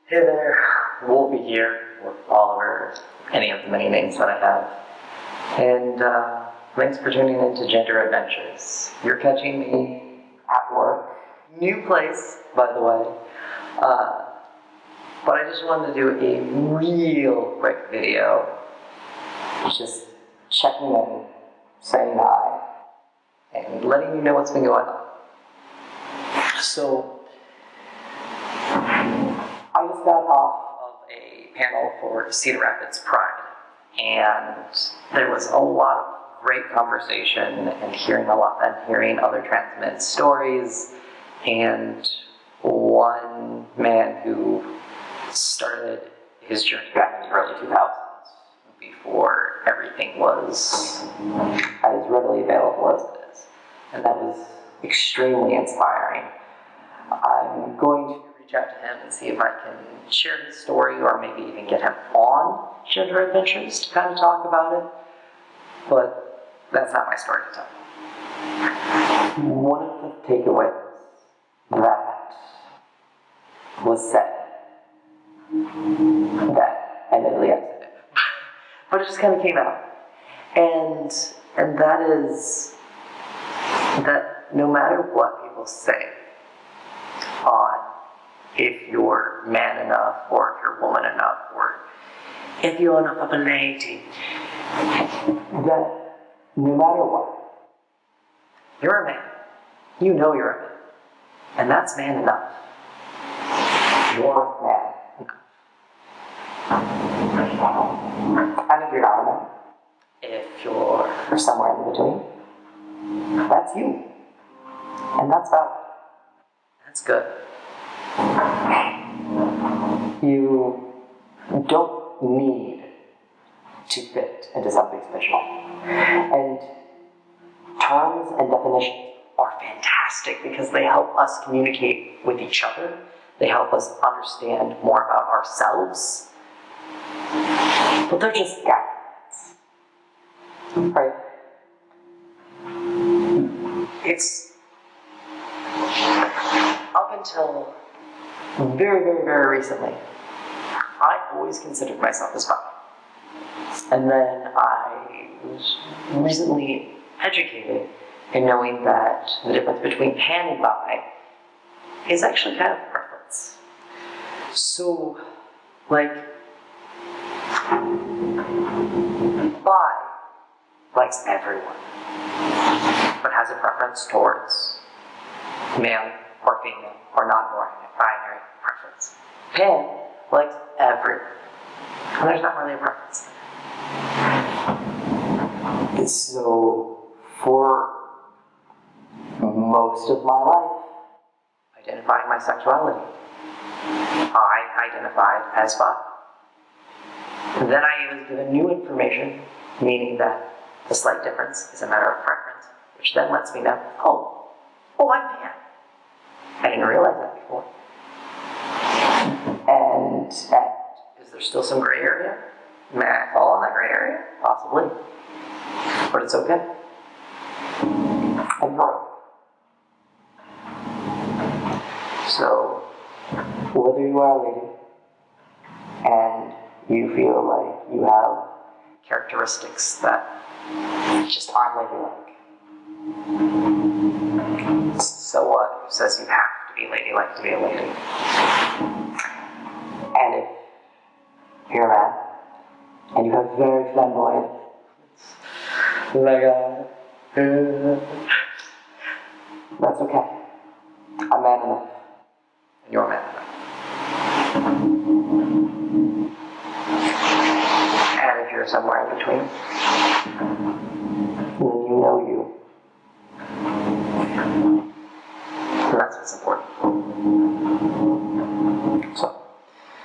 Hey there, Wolfie here, or Oliver, any of the many names that I have. And thanks for tuning in to Gender Adventures. You're catching me at work. New place, by the way. But I just wanted to do a real quick video. Just checking in, saying hi, and letting you know what's been going on. So, I just got off of a panel for Cedar Rapids Pride, and there was a lot of great conversation and hearing other trans men's stories, and one man who started his journey back in the early 2000s before everything was as readily available as it is, and that was extremely inspiring. I'm going to reach out to him and see if I can share his story or maybe even get him on Gender Adventures to kind of talk about it, but that's not my story to tell. One of the takeaways that was said, that admittedly I said it, but it just kind of came out, and that is that no matter what people say on if you're man enough, or if you're woman enough, or if you're enough of a lady, that no matter what, you're a man. You know you're a man. And that's man enough. You're man enough. And if you're not a man, if you're somewhere in between, that's you. And that's valid. That's good. You don't need to fit into something special. And terms and definitions are fantastic because they help us communicate with each other. They help us understand more about ourselves. But they're just guidelines. Right? It's up until very, very, very recently, I always considered myself as bi. And then I was recently educated in knowing that the difference between pan and bi is actually kind of preference. So, like, bi likes everyone, but has a preference towards male or female or non-binary preference. Pan likes everyone, and there's not really a preference there. So, for most of my life, identifying my sexuality, I identified as bi. Then I was given new information, meaning that the slight difference is a matter of preference, which then lets me know, oh, I'm pan. I didn't realize that before. And is there still some gray area? May I fall in that gray area? Possibly. But it's okay. I'm broke. So, whether you are a lady and you feel like you have characteristics that just aren't ladylike, so what? Who says you have to be ladylike to be a lady? And if you're a man and you have very flamboyant, that's okay. I'm man enough. And you're man enough. And if you're somewhere in between, then you know you. And that's what's important. So,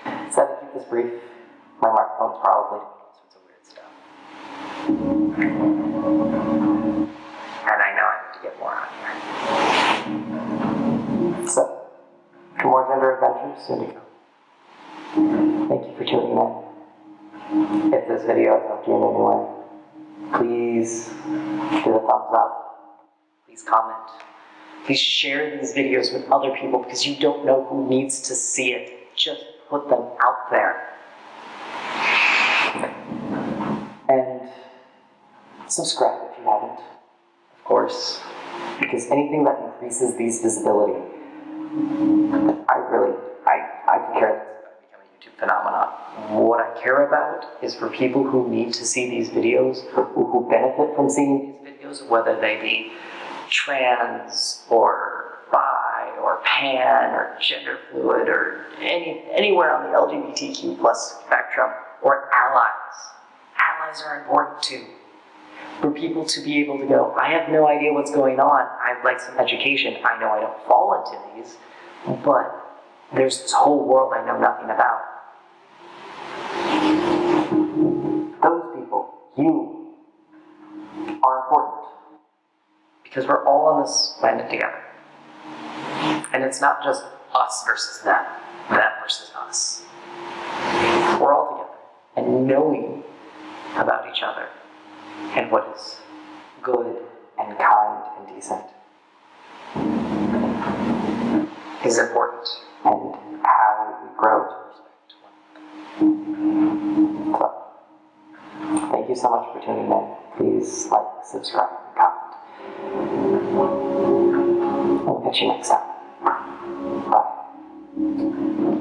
instead to keep this brief, my microphone's probably doing all sorts of weird stuff. And I know I need to get more on here. So, for more gender adventures, soon to come. Thank you for tuning in. If this video has helped you in any way, please give a thumbs up. Please comment. Please share these videos with other people because you don't know who needs to see it Just put them out there. And subscribe if you haven't, of course, because anything that increases these visibility, I could care less about it becoming a YouTube phenomenon. What I care about is for people who need to see these videos, who benefit from seeing these videos, whether they be trans or bi or pan or gender fluid or anywhere on the LGBTQ plus spectrum, or allies. Allies are important too. For people to be able to go, I have no idea what's going on, I'd like some education. I know I don't fall into these, but there's this whole world I know nothing about. Those people, you, are important. Because we're all on this planet together. And it's not just us versus them versus us. We're all together. And knowing about each other and what is good and kind and decent is important, and how we grow to respect one another. So, thank you so much for tuning in. Please like, subscribe, and comment. We'll catch you next time. Bye.